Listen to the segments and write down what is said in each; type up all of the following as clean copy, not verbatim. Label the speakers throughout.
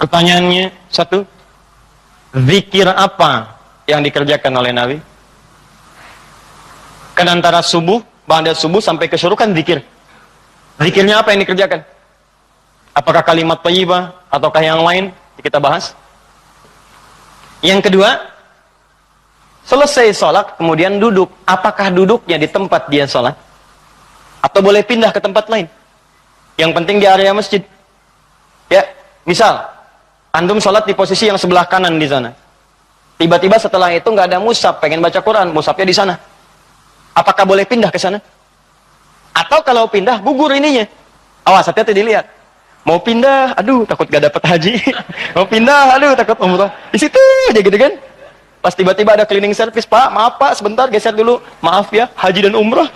Speaker 1: Pertanyaannya satu, zikir apa yang dikerjakan oleh Nabi? Kan antara subuh, ba'da subuh sampai ke syuruk kan zikir. Zikirnya apa yang dikerjakan? Apakah kalimat thayyibah ataukah yang lain? Kita bahas. Yang kedua, selesai sholat kemudian duduk. Apakah duduknya di tempat dia sholat? Atau boleh pindah ke tempat lain? Yang penting di area masjid. Ya, misal antum sholat di posisi yang sebelah kanan di sana. Tiba-tiba setelah itu nggak ada mushaf, pengen baca Quran, mushafnya di sana. Apakah boleh pindah ke sana? Atau kalau pindah, gugur ininya. Awas, hati-hati dilihat. Mau pindah, aduh takut gak dapat haji. Mau pindah, aduh takut umrah. Di situ aja gitu kan. Pas tiba-tiba ada cleaning service, Pak, maaf Pak, sebentar geser dulu. Maaf ya, haji dan umrah.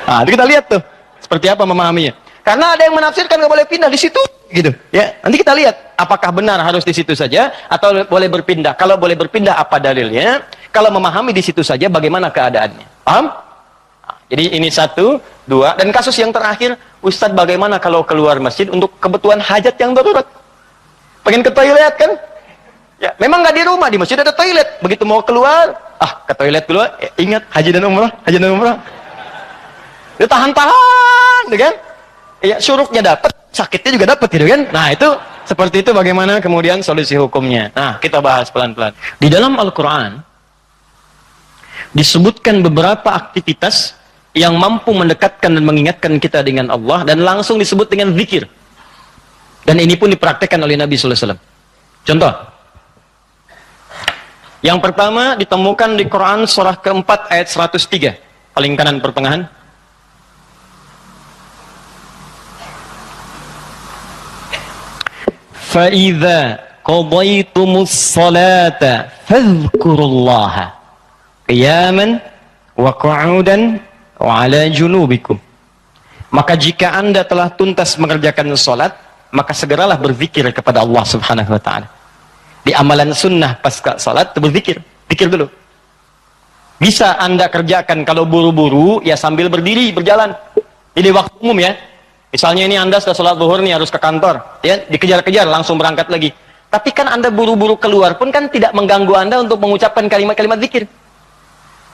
Speaker 1: Nah, kita lihat tuh seperti apa memahaminya. Karena ada yang menafsirkan nggak boleh pindah di situ, gitu. Ya, nanti kita lihat apakah benar harus di situ saja atau boleh berpindah. Kalau boleh berpindah, apa dalilnya? Kalau memahami di situ saja, bagaimana keadaannya? Paham? Nah, jadi ini satu, dua, dan kasus yang terakhir, Ustadz, bagaimana kalau keluar masjid untuk kebutuhan hajat yang darurat? Pengen ke toilet kan? Ya, memang nggak di rumah, di masjid ada toilet. Begitu mau keluar, ke toilet dulu. Ingat haji dan umrah, haji dan umrah. Dia tahan-tahan, kan? Ya, syuruknya dapat, sakitnya juga dapat, gitu kan? Nah, itu seperti itu bagaimana kemudian solusi hukumnya. Nah, kita bahas pelan-pelan. Di dalam Al-Qur'an disebutkan beberapa aktivitas yang mampu mendekatkan dan mengingatkan kita dengan Allah dan langsung disebut dengan zikir. Dan ini pun dipraktekkan oleh Nabi sallallahu alaihi wasallam. Contoh. Yang pertama ditemukan di Quran surah keempat ayat 103, paling kanan pertengahan. فَإِذَا قَضَيْتُمُ الصَّلَاةَ فَاذْكُرُوا اللَّهَ قِيَامًا وَقُعُودًا وَعَلَى جُنُوبِكُمْ. Maka jika Anda telah tuntas mengerjakan salat, maka segeralah berzikir kepada Allah Subhanahu wa taala. Di amalan sunnah pasca salat berzikir, zikir dulu. Bisa Anda kerjakan kalau buru-buru ya sambil berdiri berjalan. Ini waktu umum ya. Misalnya ini Anda sudah sholat zuhur nih harus ke kantor, ya dikejar-kejar langsung berangkat lagi. Tapi kan Anda buru-buru keluar pun kan tidak mengganggu Anda untuk mengucapkan kalimat-kalimat zikir.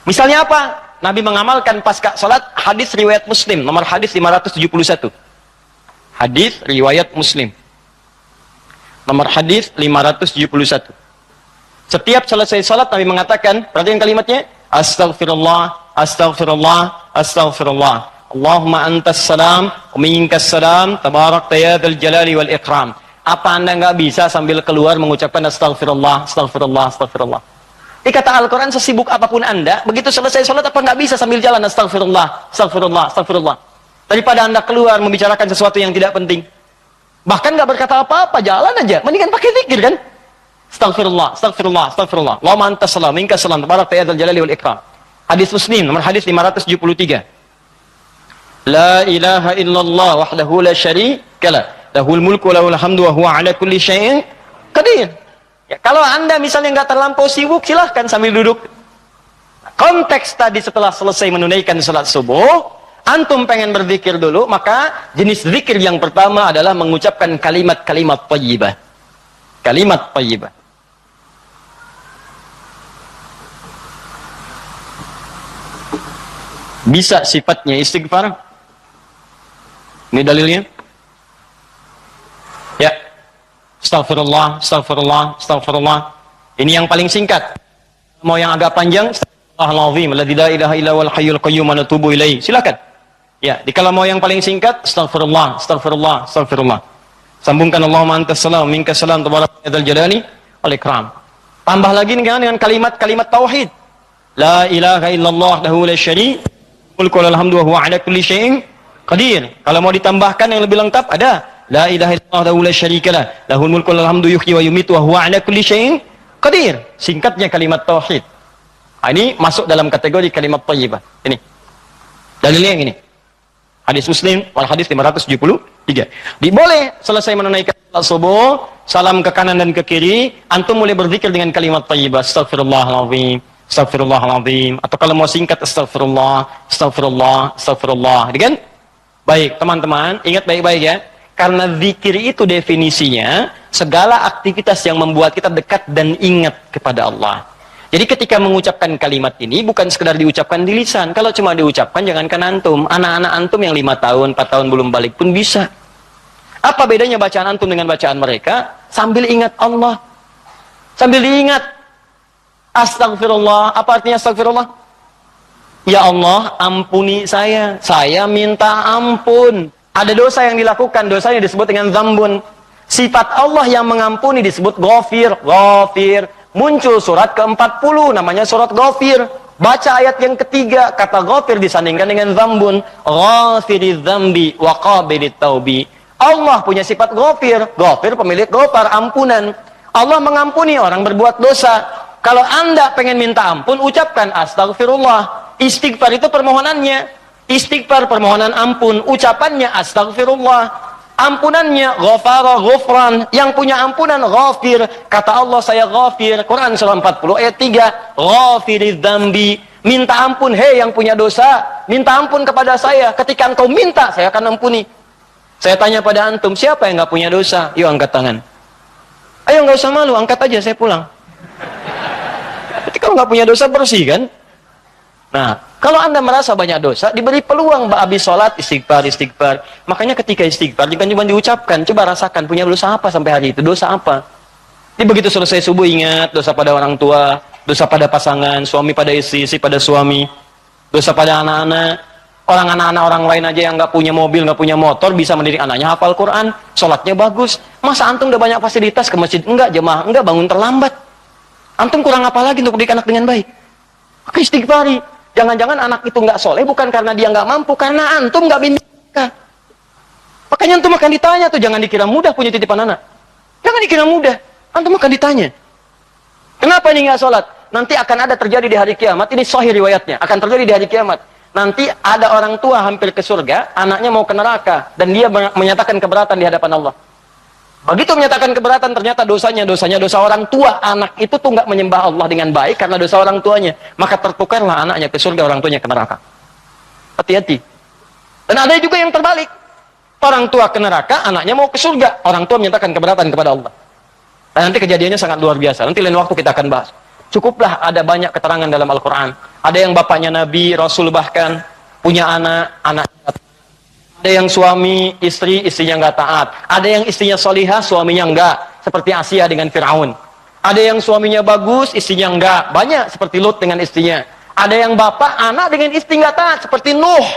Speaker 1: Misalnya apa? Nabi mengamalkan pasca sholat hadis riwayat Muslim, nomor hadis 571. Hadis riwayat Muslim. Nomor hadis 571. Setiap selesai sholat Nabi mengatakan, perhatikan kalimatnya, Astaghfirullah, Astaghfirullah, Astaghfirullah. Allahumma antas salam, wa minkas salam, tabarakta ya dzal jalali wal ikram. Apa Anda nggak bisa sambil keluar mengucapkan astagfirullah, astagfirullah, astagfirullah? Di kata Al-Quran, sesibuk apapun Anda, begitu selesai sholat apa nggak bisa sambil jalan astagfirullah, astagfirullah, astagfirullah. Daripada Anda keluar membicarakan sesuatu yang tidak penting. Bahkan nggak berkata apa-apa, jalan aja. Mendingan pakai zikir kan? Astagfirullah, astagfirullah, astagfirullah. Allahumma antas salam, minkas salam, tabarakta ya dzal jalali wal ikram. Hadis Muslim, nomor hadis 573. La ilaha illallah wahdahu la syarika lah, lahul mulku wa lahul hamdu wa huwa ala kulli syai'in qadir. Ya, kalau Anda misalnya nggak terlampau sibuk, silahkan sambil duduk. Konteks tadi setelah selesai menunaikan salat subuh, antum pengen berzikir dulu, maka jenis zikir yang pertama adalah mengucapkan kalimat-kalimat thayyibah. Kalimat thayyibah. Bisa sifatnya istighfar. Ini dalilnya. Ya. Astaghfirullah, astaghfirullah, astaghfirullah. Ini yang paling singkat. Mau yang agak panjang, Astagfirullahaladzim, alladzi la ilaha illa huwal hayyul qayyum wa natubu ilaihi. Silakan. Ya, kalau mau yang paling singkat, astaghfirullah, astaghfirullah, astaghfirullah. Sambungkan Allahumma antas salam, minkas salam, tabarakta dzal jalali wal ikram. Tambah lagi dengan kalimat-kalimat tauhid. La ilaha illallah wahdahu la syarika mulku wa lahul hamdu wa huwa ala kulli syai'in qadir. Kalau mau ditambahkan yang lebih lengkap ada la ilaha illallah la syarikalah, lahul mulku wal hamdu yuhyi wa yumiitu wa huwa ala kulli syai'in qadir. Singkatnya kalimat tauhid. Nah, ini masuk dalam kategori kalimat thayyibah. Ini. Dalilnya yang ini. Hadis Muslim wal hadis 573. Diboleh selesai menunaikan salat subuh, salam ke kanan dan ke kiri, antum mulai berzikir dengan kalimat thayyibah. Astagfirullahaladzim, astagfirullahaladzim. Atau kalau mau singkat astagfirullah, astagfirullah, astagfirullah. Kan? Baik, teman-teman, ingat baik-baik ya. Karena zikir itu definisinya segala aktivitas yang membuat kita dekat dan ingat kepada Allah. Jadi ketika mengucapkan kalimat ini bukan sekedar diucapkan di lisan. Kalau cuma diucapkan, jangankan antum, anak-anak antum yang 5 tahun, 4 tahun belum balik pun bisa. Apa bedanya bacaan antum dengan bacaan mereka? Sambil ingat Allah. Sambil diingat. Astagfirullah. Apa artinya astagfirullah? Ya Allah, ampuni saya. Saya minta ampun. Ada dosa yang dilakukan, dosanya disebut dengan zambun. Sifat Allah yang mengampuni disebut ghafir. Ghafir. Muncul surat ke-40, namanya surat Ghafir. Baca ayat yang ketiga, kata Ghafir disandingkan dengan zambun. Ghafiriz zambi wa qabilit taubi. Allah punya sifat Ghafir. Ghafir pemilik ghafar, ampunan. Allah mengampuni orang berbuat dosa. Kalau Anda pengen minta ampun, ucapkan astagfirullah. Istighfar itu permohonannya. Istighfar permohonan ampun. Ucapannya astagfirullah. Ampunannya ghafara ghufran, yang punya ampunan ghafir. Kata Allah, saya ghafir. Quran surah 40 ayat 3, ghafiriz dzambi, minta ampun, hei yang punya dosa, minta ampun kepada saya. Ketika engkau minta, saya akan ampuni. Saya tanya pada antum, siapa yang nggak punya dosa? Yuk angkat tangan. Ayo, nggak usah malu, angkat aja, saya pulang. Jadi kalau nggak punya dosa, bersih kan? Nah, kalau Anda merasa banyak dosa, diberi peluang habis sholat, istighfar. Makanya ketika istighfar, jangan cuma diucapkan, coba rasakan, punya dosa apa sampai hari itu, dosa apa? Jadi begitu selesai subuh, ingat, dosa pada orang tua, dosa pada pasangan, suami pada istri, istri pada suami, dosa pada anak-anak. Anak-anak orang lain aja yang nggak punya mobil, nggak punya motor, bisa mendidik anaknya hafal Quran, sholatnya bagus. Masa antum udah banyak fasilitas ke masjid? Enggak, jemaah, enggak, bangun terlambat. Antum kurang apa lagi untuk mendidik anak dengan baik? Maka istighfari. Jangan-jangan anak itu nggak soleh bukan karena dia nggak mampu, karena antum nggak bimbing. Makanya antum akan ditanya tuh, jangan dikira mudah punya titipan anak. Jangan dikira mudah, antum akan ditanya. Kenapa ini nggak sholat? Nanti akan ada terjadi di hari kiamat, ini sahih riwayatnya, akan terjadi di hari kiamat. Nanti ada orang tua hampir ke surga, anaknya mau ke neraka, dan dia menyatakan keberatan di hadapan Allah. Begitu menyatakan keberatan, ternyata dosanya dosa orang tua. Anak itu tuh nggak menyembah Allah dengan baik karena dosa orang tuanya. Maka tertukarlah anaknya ke surga, orang tuanya ke neraka. Hati-hati. Dan ada juga yang terbalik. Orang tua ke neraka, anaknya mau ke surga. Orang tua menyatakan keberatan kepada Allah. Dan nanti kejadiannya sangat luar biasa. Nanti lain waktu kita akan bahas. Cukuplah ada banyak keterangan dalam Al-Quran. Ada yang bapaknya Nabi, Rasul bahkan, punya anak ada yang suami, istrinya nggak taat. Ada yang istrinya solihah, suaminya enggak. Seperti Asia dengan Fir'aun. Ada yang suaminya bagus, istrinya enggak. Banyak seperti Lut dengan istrinya. Ada yang bapak, anak dengan istri nggak taat. Seperti Nuh.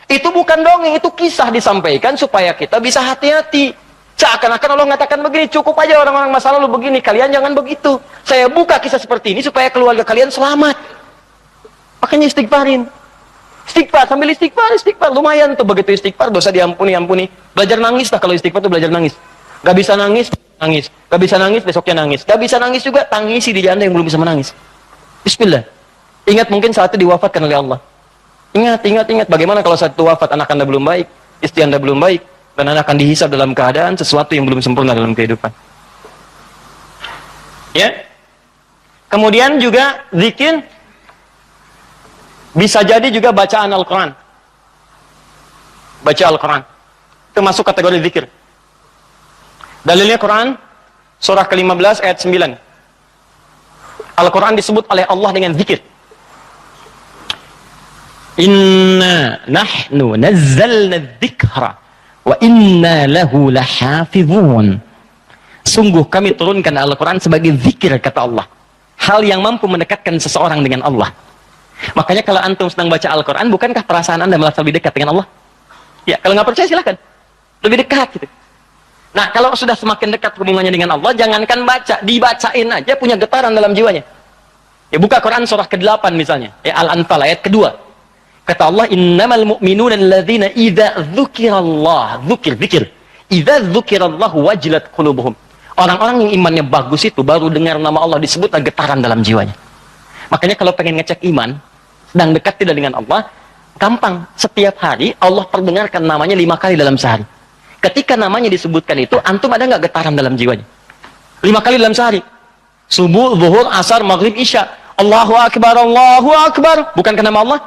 Speaker 1: Itu bukan dongeng, itu kisah disampaikan supaya kita bisa hati-hati. Seakan-akan Allah mengatakan begini, cukup aja orang-orang masa lalu begini, kalian jangan begitu. Saya buka kisah seperti ini supaya keluarga kalian selamat. Makanya istighfarin. Istighfar, sambil istighfar, lumayan tuh. Begitu istighfar, dosa diampuni. Belajar nangis lah, kalau istighfar tuh belajar nangis. Gak bisa nangis, nangis. Gak bisa nangis, besoknya nangis. Gak bisa nangis juga, tangisi diri Anda yang belum bisa menangis. Bismillah. Ingat mungkin saat itu diwafatkan oleh Allah. Ingat. Bagaimana kalau saat itu wafat, anak Anda belum baik, istri Anda belum baik, dan Anda akan dihisab dalam keadaan sesuatu yang belum sempurna dalam kehidupan. Ya. Kemudian juga zikir. Bisa jadi juga bacaan Al-Quran. Baca Al-Quran. Itu masuk kategori zikir. Dalilnya Quran, surah ke-15 ayat 9. Al-Quran disebut oleh Allah dengan zikir. Inna nahnu nazzalna dzikra wa inna lahu lahafizun. Sungguh kami turunkan Al-Quran sebagai zikir, kata Allah. Hal yang mampu mendekatkan seseorang dengan Allah. Makanya kalau antum sedang baca Al-Quran, bukankah perasaan Anda merasa lebih dekat dengan Allah? Ya, kalau nggak percaya silahkan. Lebih dekat gitu. Nah, kalau sudah semakin dekat hubungannya dengan Allah, jangankan baca, dibacain aja punya getaran dalam jiwanya. Ya, buka Quran surah ke-8 misalnya. Ya, Al-Anfal ayat kedua. Kata Allah, innamal mu'minuna alladzina idza dzukirallah, zikir. Idza dzukirallahu wajilat qulubuhum. Orang-orang yang imannya bagus itu baru dengar nama Allah disebut getaran dalam jiwanya. Makanya kalau pengen ngecek iman, sedang dekat tidak dengan Allah, gampang. Setiap hari Allah perdengarkan namanya 5 kali dalam sehari. Ketika namanya disebutkan itu, antum ada nggak getaran dalam jiwanya? 5 kali dalam sehari. Subuh, zuhur, asar, maghrib, isya. Allahu Akbar, Allahu Akbar. Bukankah nama Allah?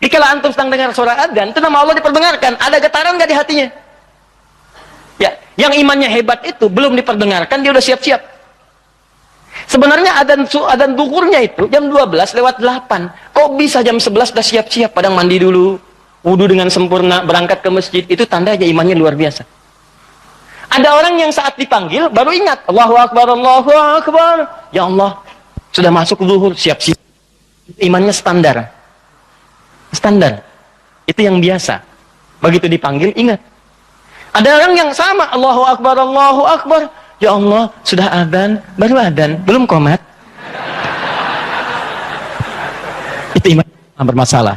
Speaker 1: Jika antum sedang dengar suara adzan, itu nama Allah diperdengarkan. Ada getaran nggak di hatinya? Ya, yang imannya hebat itu belum diperdengarkan dia udah siap-siap. Sebenarnya adzan zuhurnya itu jam 12:08. Kok bisa jam 11 udah siap-siap, padang mandi dulu, wudu dengan sempurna, berangkat ke masjid. Itu tanda aja imannya luar biasa. Ada orang yang saat dipanggil baru ingat, Allahu Akbar, Allahu Akbar. Ya Allah, sudah masuk zuhur, siap-siap. Imannya standar. Standar. Itu yang biasa. Begitu dipanggil, ingat. Ada orang yang sama, Allahu Akbar, Allahu Akbar. Ya Allah, sudah adzan, baru adzan, belum qomat. Itu iman bermasalah.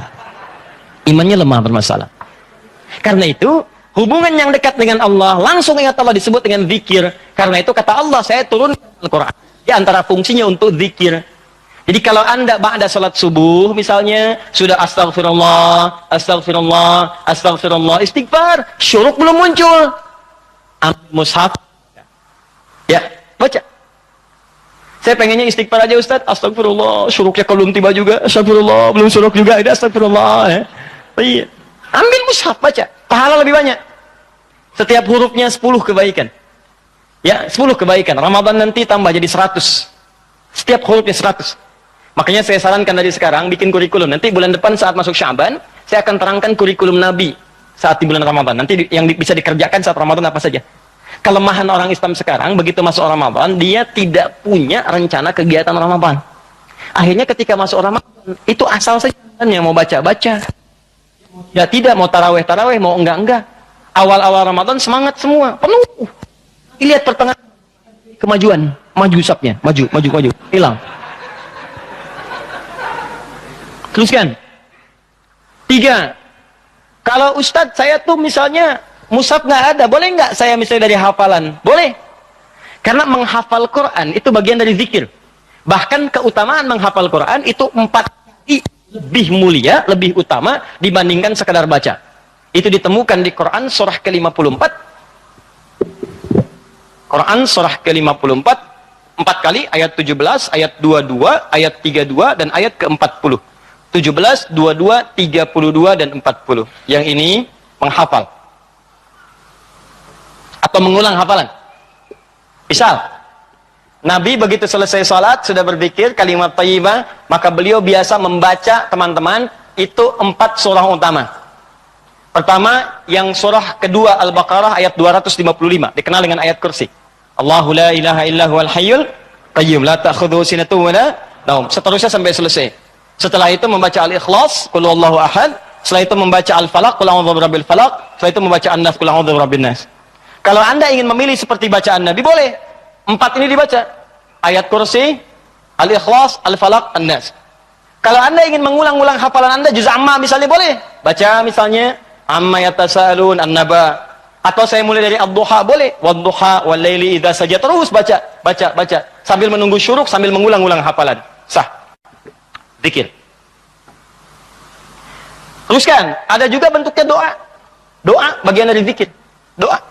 Speaker 1: Imannya lemah bermasalah. Karena itu, hubungan yang dekat dengan Allah, langsung ingat Allah disebut dengan zikir. Karena itu kata Allah, saya turun Al-Quran. Di antara fungsinya untuk zikir. Jadi kalau anda ba'da salat subuh misalnya, sudah astagfirullah, astagfirullah, astagfirullah, istighfar, syuruk belum muncul. Ambil mushaf. Ya, baca. Saya pengennya istighfar aja Ustaz, astagfirullah, syuruknya belum tiba juga, astagfirullah, belum syuruk juga, ada astagfirullah. Ya. Iya. Ambil mushaf, baca. Pahala lebih banyak. Setiap hurufnya 10 kebaikan. Ya, 10 kebaikan. Ramadan nanti tambah jadi 100. Setiap hurufnya 100. Makanya saya sarankan dari sekarang bikin kurikulum. Nanti bulan depan saat masuk Sya'ban, saya akan terangkan kurikulum Nabi saat di bulan Ramadan. Nanti yang bisa dikerjakan saat Ramadan apa saja. Kelemahan orang Islam sekarang, begitu masuk Ramadan, dia tidak punya rencana kegiatan Ramadan. Akhirnya ketika masuk Ramadan, itu asal saja yang mau baca-baca. Ya tidak, mau taraweh-taraweh, mau enggak-enggak. Awal-awal Ramadan semangat semua, penuh. Lihat pertengahan kemajuan, maju usapnya, maju, hilang. Teruskan. 3. Kalau Ustadz saya tuh misalnya mushaf nggak ada, boleh nggak saya misalnya dari hafalan? Boleh. Karena menghafal Quran itu bagian dari zikir. Bahkan keutamaan menghafal Quran itu 4 kali lebih mulia, lebih utama dibandingkan sekadar baca. Itu ditemukan di Quran surah ke-54. Quran surah ke-54 4 kali, ayat 17, ayat 22, ayat 32 dan ayat ke-40. 17, 22, 32 dan 40. Yang ini menghafal atau mengulang hafalan. Misal Nabi begitu selesai salat sudah berzikir kalimat thayyibah, maka beliau biasa membaca teman-teman itu 4 surah utama. Pertama, yang surah kedua Al-Baqarah ayat 255 dikenal dengan ayat kursi. Allahu la ilaha illa huwal hayyul qayyum la ta'khudhuhu sinatun wa la naum. Seterusnya sampai selesai. Setelah itu membaca Al-Ikhlas, Qul huwallahu ahad. Setelah itu membaca Al-Falaq, Qul a'udzu birabbil falaq. Setelah itu membaca An-Nas, Qul a'udzu birabbin nas. Kalau Anda ingin memilih seperti bacaan Nabi, boleh. 4 ini dibaca. Ayat kursi, Al-Ikhlas, Al-Falaq, An-Nas. Kalau Anda ingin mengulang-ulang hafalan Anda, juz amma misalnya boleh. Baca misalnya Amma yatasaalun an-naba. Atau saya mulai dari ad-duha boleh. Wad-duha wal laili idza saja, terus baca sambil menunggu syuruk, sambil mengulang-ulang hafalan. Sah. Zikir. Teruskan, ada juga bentuknya doa. Doa bagian dari zikir. Doa.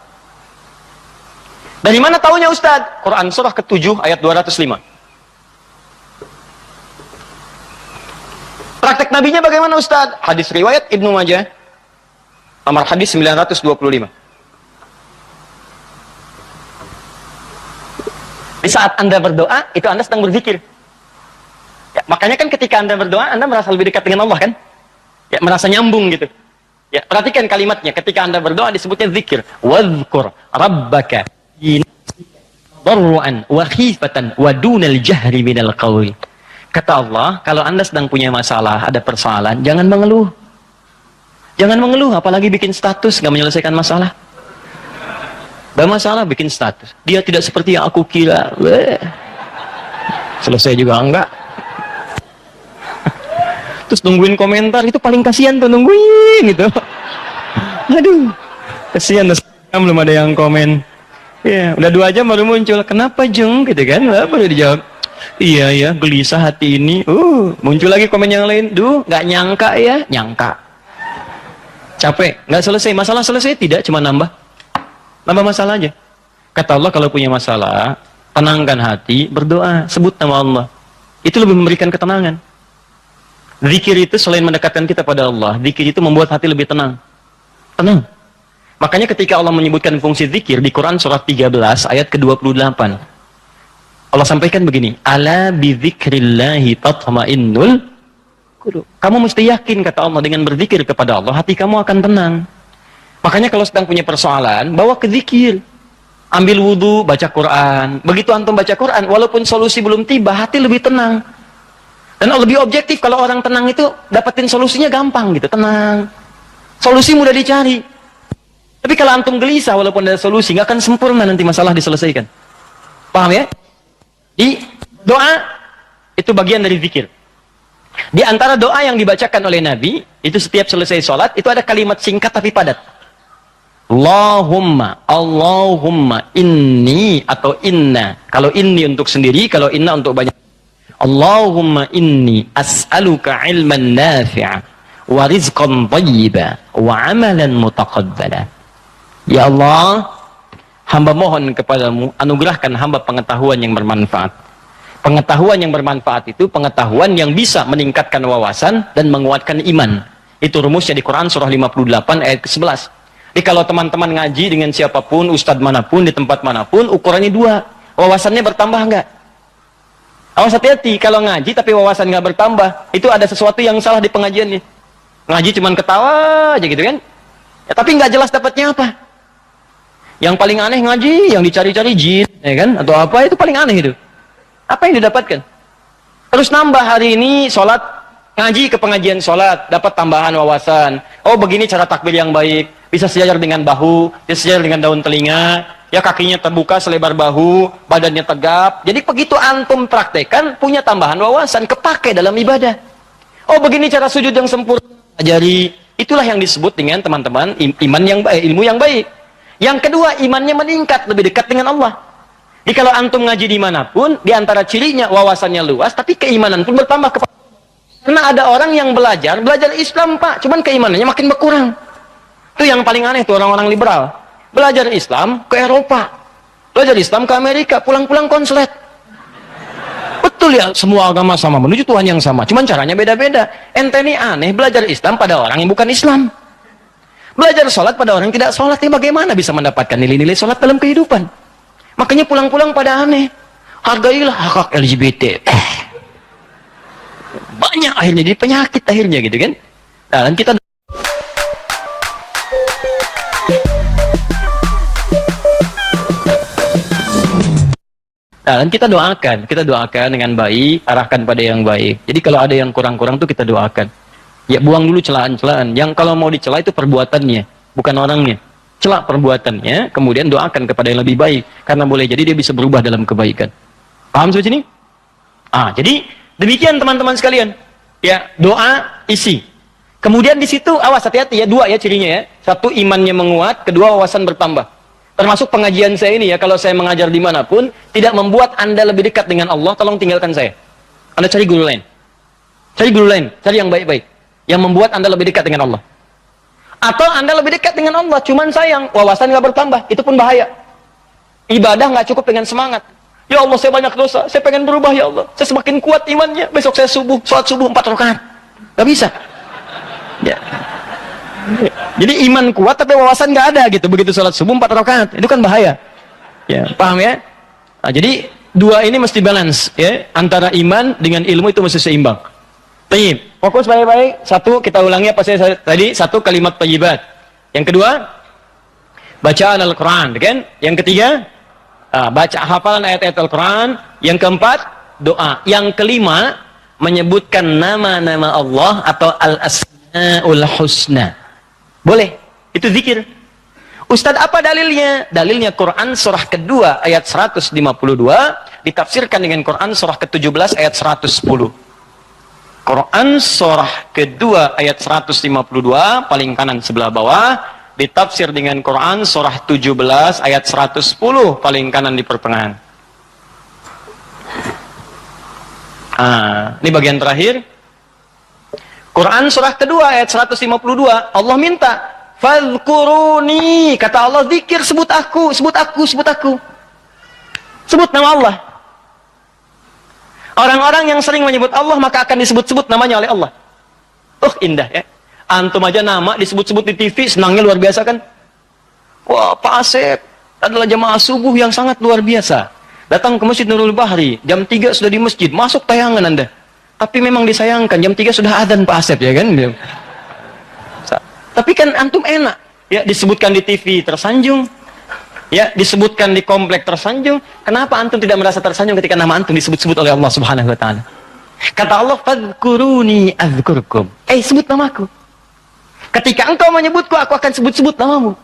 Speaker 1: Dari mana taunya Ustaz? Quran surah ke-7 ayat 205. Praktek nabinya bagaimana Ustaz? Hadis riwayat Ibnu Majah. Nomor hadis 925. Di saat Anda berdoa, itu Anda sedang berzikir. Ya, makanya kan ketika Anda berdoa, Anda merasa lebih dekat dengan Allah kan? Ya, merasa nyambung gitu. Ya, perhatikan kalimatnya. Ketika Anda berdoa disebutnya zikir. Wadhkur rabbaka darru'an wa khifatan wa dunal jahri minal qawl. Kata Allah, kalau Anda sedang punya masalah, ada persoalan, jangan mengeluh. Jangan mengeluh, apalagi bikin status, nggak menyelesaikan masalah. Gak masalah bikin status. Dia tidak seperti yang aku kira. Selesai juga enggak. Terus nungguin komentar, itu paling kasihan tuh, nungguin gitu. Aduh, kasihan, belum ada yang komen. Ya, udah 2 jam baru muncul. Kenapa Jeng? Gitu kan, baru dijawab. Iya ya, gelisah hati ini. Muncul lagi komen yang lain. Duh, nggak nyangka ya, nyangka. Capek, nggak selesai. Masalah selesai tidak, cuma nambah masalah aja. Kata Allah, kalau punya masalah, tenangkan hati, berdoa, sebut nama Allah. Itu lebih memberikan ketenangan. Zikir itu selain mendekatkan kita pada Allah, zikir itu membuat hati lebih tenang. Tenang. Makanya ketika Allah menyebutkan fungsi zikir di Quran surah 13 ayat ke-28, Allah sampaikan begini, ala bidzikrillahi tatma'innul qulub. Kamu mesti yakin, kata Allah, dengan berzikir kepada Allah, hati kamu akan tenang. Makanya kalau sedang punya persoalan, bawa ke zikir. Ambil wudu, baca Quran. Begitu antum baca Quran, walaupun solusi belum tiba, hati lebih tenang. Dan lebih objektif, kalau orang tenang itu dapetin solusinya gampang gitu, tenang. Solusi mudah dicari. Tapi kalau antum gelisah walaupun ada solusi, nggak akan sempurna nanti masalah diselesaikan. Paham ya? Di doa itu bagian dari zikir. Di antara doa yang dibacakan oleh Nabi, itu setiap selesai sholat, itu ada kalimat singkat tapi padat. Allahumma inni atau inna. Kalau inni untuk sendiri, kalau inna untuk banyak. Allahumma inni as'aluka ilman nafi'a wa rizqan thayyiba wa amalan mutaqabbala. Ya Allah, hamba mohon kepadamu, anugerahkan hamba pengetahuan yang bermanfaat. Pengetahuan yang bermanfaat itu pengetahuan yang bisa meningkatkan wawasan dan menguatkan iman. Itu rumusnya di Quran surah 58 ayat ke-11. Jadi kalau teman-teman ngaji dengan siapapun, ustadz manapun, di tempat manapun, ukurannya dua. Wawasannya bertambah enggak? Awas hati-hati, kalau ngaji tapi wawasan nggak bertambah, itu ada sesuatu yang salah di pengajiannya. Ngaji cuman ketawa aja gitu kan? Ya, tapi nggak jelas dapatnya apa. Yang paling aneh ngaji, yang dicari-cari jin, ya kan? Atau apa, itu paling aneh itu. Apa yang didapatkan? Terus nambah hari ini sholat, ngaji ke pengajian sholat, dapat tambahan wawasan. Oh begini cara takbir yang baik, bisa sejajar dengan bahu, bisa sejajar dengan daun telinga, ya kakinya terbuka selebar bahu, badannya tegap. Jadi begitu antum praktekan, punya tambahan wawasan, kepake dalam ibadah. Oh begini cara sujud yang sempurna, ajari. Itulah yang disebut dengan teman-teman iman yang baik, ilmu yang baik. Yang kedua, imannya meningkat, lebih dekat dengan Allah. Jadi kalau antum ngaji dimanapun, di antara cirinya wawasannya luas, tapi keimanan pun bertambah. Karena ada orang yang belajar Islam Pak, cuman keimanannya makin berkurang. Itu yang paling aneh tuh orang-orang liberal. Belajar Islam ke Eropa, belajar Islam ke Amerika, pulang-pulang konslet. Betul ya, semua agama sama, menuju Tuhan yang sama, cuman caranya beda-beda. Ente ini aneh, belajar Islam pada orang yang bukan Islam. Belajar sholat pada orang yang tidak sholat, ini bagaimana bisa mendapatkan nilai-nilai sholat dalam kehidupan? Makanya pulang-pulang pada aneh. Hargailah hak LGBT. Banyak akhirnya, jadi penyakit akhirnya gitu kan. Nah, dan kita doakan dengan baik, arahkan pada yang baik. Jadi kalau ada yang kurang-kurang tuh kita doakan. Ya buang dulu celaan-celaan. Yang kalau mau dicela itu perbuatannya, bukan orangnya. Cela perbuatannya, kemudian doakan kepada yang lebih baik. Karena boleh jadi dia bisa berubah dalam kebaikan. Paham sampai sini? Jadi demikian teman-teman sekalian. Ya, doa isi. Kemudian di situ awas hati-hati ya, dua ya cirinya ya. Satu, imannya menguat, kedua wawasan bertambah. Termasuk pengajian saya ini ya, kalau saya mengajar dimanapun, tidak membuat Anda lebih dekat dengan Allah, tolong tinggalkan saya. Anda cari guru lain. Cari guru lain, cari yang baik-baik. Yang membuat Anda lebih dekat dengan Allah. Atau Anda lebih dekat dengan Allah, cuman sayang, wawasan nggak bertambah, itu pun bahaya. Ibadah nggak cukup dengan semangat. Ya Allah, saya banyak dosa, saya pengen berubah ya Allah. Saya semakin kuat imannya, besok saya sholat subuh 4 rakaat. Nggak bisa. Ya. Jadi iman kuat tapi wawasan nggak ada gitu. Begitu sholat subuh 4 rakaat, itu kan bahaya. Ya, paham ya? Jadi dua ini mesti balance ya, antara iman dengan ilmu itu mesti seimbang. Tayyib. Fokus baik-baik. Satu, kita ulangi apa saya tadi, satu kalimat thayyibat. Yang kedua, bacaan Al-Quran, kan? Yang ketiga, baca hafalan ayat-ayat Al-Quran. Yang keempat, doa. Yang kelima, menyebutkan nama-nama Allah atau Al-Asma'ul Husna. Boleh, itu zikir. Ustadz, apa dalilnya? Dalilnya Quran surah kedua ayat 152 ditafsirkan dengan Quran surah ke-17 ayat 110. Quran surah kedua ayat 152 paling kanan sebelah bawah ditafsir dengan Quran surah 17 ayat 110 paling kanan di pertengahan. Ini bagian terakhir. Quran surah kedua ayat 152 Allah minta fadhkuruni, kata Allah, zikir, sebut aku, sebut aku, sebut aku. Sebut nama Allah. Orang-orang yang sering menyebut Allah maka akan disebut-sebut namanya oleh Allah. Indah ya. Antum aja nama disebut-sebut di TV, senangnya luar biasa kan? Wah, Pak Asep adalah jamaah subuh yang sangat luar biasa. Datang ke Masjid Nurul Bahri, jam 3 sudah di masjid, masuk tayangan Anda. Tapi memang disayangkan, jam 3 sudah adzan Pak Asep, ya kan? Tapi kan antum enak. Ya, disebutkan di TV tersanjung. Ya, disebutkan di komplek tersanjung. Kenapa antum tidak merasa tersanjung ketika nama antum disebut-sebut oleh Allah Subhanahu wa taala? Kata Allah, "Fadhkuruni adzkurkum." Sebut namaku. Ketika engkau menyebutku, aku akan sebut-sebut namamu.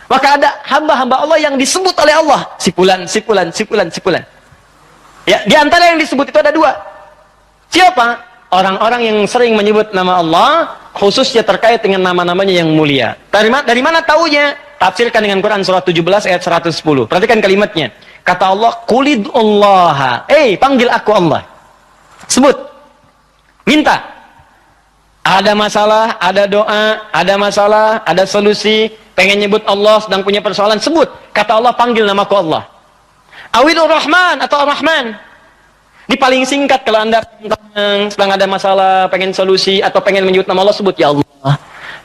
Speaker 1: Maka ada hamba-hamba Allah yang disebut oleh Allah. Sipulan. Ya, di antara yang disebut itu ada 2. Siapa? Orang-orang yang sering menyebut nama Allah, khususnya terkait dengan nama-namanya yang mulia. Dari mana taunya? Tafsirkan dengan Quran surat 17 ayat 110. Perhatikan kalimatnya. Kata Allah, "Qulidullaha." Panggil aku Allah. Sebut. Minta. Ada masalah, ada doa, ada masalah, ada solusi, pengen nyebut Allah, sedang punya persoalan, sebut. Kata Allah, panggil namaku Allah. Awilur Rahman atau Ar-Rahman. Ini paling singkat kalau Anda sedang ada masalah, pengen solusi, atau pengen menyebut nama Allah, sebut Ya Allah,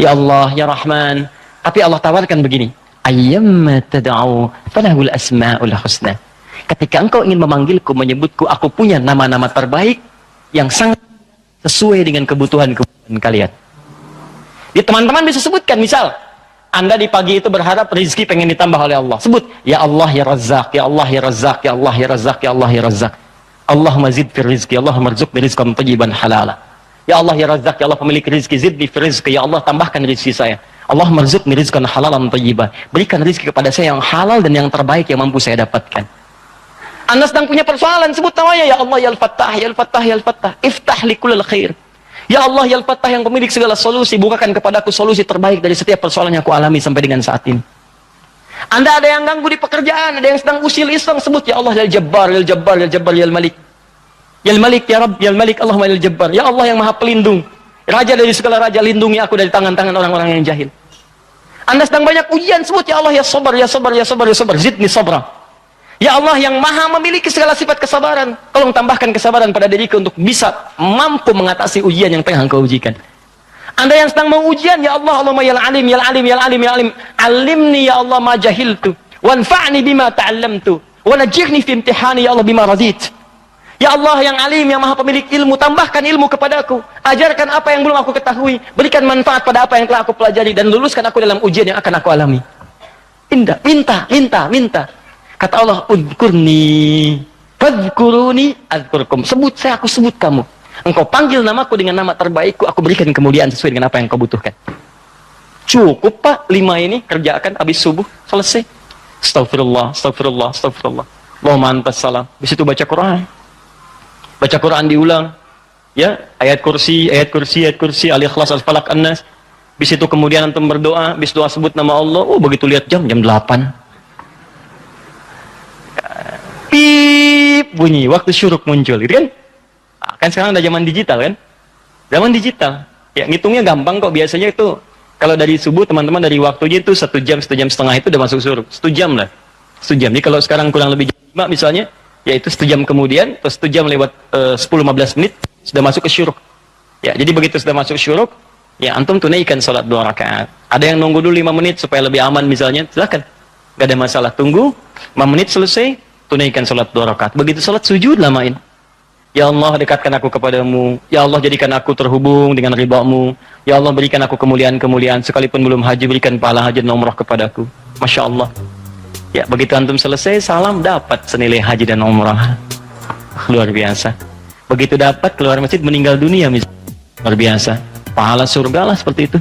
Speaker 1: Ya Allah, Ya Rahman. Tapi Allah tawarkan begini, ayyamma tad'u falahul asma'ul husna. Ketika engkau ingin memanggilku, menyebutku, aku punya nama-nama terbaik yang sangat sesuai dengan kebutuhan kalian. Di teman-teman bisa sebutkan, misal Anda di pagi itu berharap rezeki pengen ditambah oleh Allah, sebut Ya Allah Ya Razzaq, Ya Allah Ya Razzaq, Ya Allah Ya Razzaq, Ya Allah Ya Razzaq. Allahumma zid fir rizqi, Allahumma rzuqni rizqan thayyiban halala. Ya Allah Ya Razzaq, Ya Allah pemilik rezeki, zidni fir rizqi, Ya Allah tambahkan rezeki saya. Allahumma rzuqni rizqan halalan thayyiban. Berikan rezeki kepada saya yang halal dan yang terbaik yang mampu saya dapatkan. Anda sedang punya persoalan, sebut namanya Ya Allah Ya Al-Fattah, Ya Al-Fattah, Ya Al-Fattah. Iftah li kullil khair. Ya Allah Ya Al-Fattah yang pemilik segala solusi, bukakan kepadaku solusi terbaik dari setiap persoalan yang aku alami sampai dengan saat ini. Anda ada yang ganggu di pekerjaan, ada yang sedang usil iseng, sebut Ya Allah Ya Jabbar, Ya Jabbar, Ya Jabbar, Ya Malik. Ya Malik, Ya Rabb, Ya Malik, Allahumma Ya Jabbar. Ya Allah yang Maha Pelindung, Raja dari segala raja, lindungi aku dari tangan-tangan orang-orang yang jahil. Anda sedang banyak ujian, sebut Ya Allah Ya Sabar, Ya Sabar, Ya Sabar, Ya Sabar, zidni sabra. Ya Allah yang Maha memiliki segala sifat kesabaran, tolong tambahkan kesabaran pada diriku untuk bisa mampu mengatasi ujian yang tengah engkau ujikan. Anda yang sedang mau ujian, Ya Allah, Allahumma Ya Alim, Ya Alim, Ya Alim, Ya Alim, alimni Ya Allah ma jahiltu, wanfa'ni bima ta'allamtu, wa najihni fi imtihani Ya Allah bima radit. Ya Allah yang Alim, yang Maha pemilik ilmu, tambahkan ilmu kepadaku, ajarkan apa yang belum aku ketahui, berikan manfaat pada apa yang telah aku pelajari, dan luluskan aku dalam ujian yang akan aku alami. Minta. Kata Allah, udkurni, fadkuruni, adzkurkum. Sebut saya, aku sebut kamu. Engkau panggil namaku dengan nama terbaikku, aku berikan kemuliaan sesuai dengan apa yang kau butuhkan. Cukup Pak, 5 ini kerjakan habis subuh, selesai. Astagfirullah, astagfirullah, astagfirullah. Allahumma antas salam. Habis itu baca Quran. Baca Quran diulang. Ya, ayat kursi, Al-Ikhlas, Al-Falaq, An-Nas. Habis itu kemudian antum berdoa, habis doa sebut nama Allah. Begitu lihat jam 8. Pip bunyi, waktu syuruk muncul, gitu kan? Kan sekarang ada zaman digital kan? Zaman digital. Ya, ngitungnya gampang kok. Biasanya itu kalau dari subuh teman-teman dari waktunya itu 1 jam, 1 jam setengah itu udah masuk syuruk. 1 jam lah. 1 jam. Jadi kalau sekarang kurang lebih jam 5 misalnya, ya itu 1 jam kemudian, terus 1 jam lewat 10-15 menit sudah masuk ke syuruk. Ya, jadi begitu sudah masuk syuruk, ya antum tunaikan salat 2 rakaat. Ada yang nunggu dulu 5 menit supaya lebih aman misalnya, silakan. Gak ada masalah, tunggu 5 menit selesai, tunaikan salat 2 rakaat. Begitu salat sujud lamain. Ya Allah, dekatkan aku kepadamu. Ya Allah, jadikan aku terhubung dengan ridha-Mu. Ya Allah, berikan aku kemuliaan-kemuliaan. Sekalipun belum haji, berikan pahala haji dan umrah kepadaku. Masya Allah. Ya, begitu antum selesai, salam dapat senilai haji dan umrah. Luar biasa. Begitu dapat, keluar masjid meninggal dunia misalnya. Luar biasa. Pahala surga lah seperti itu.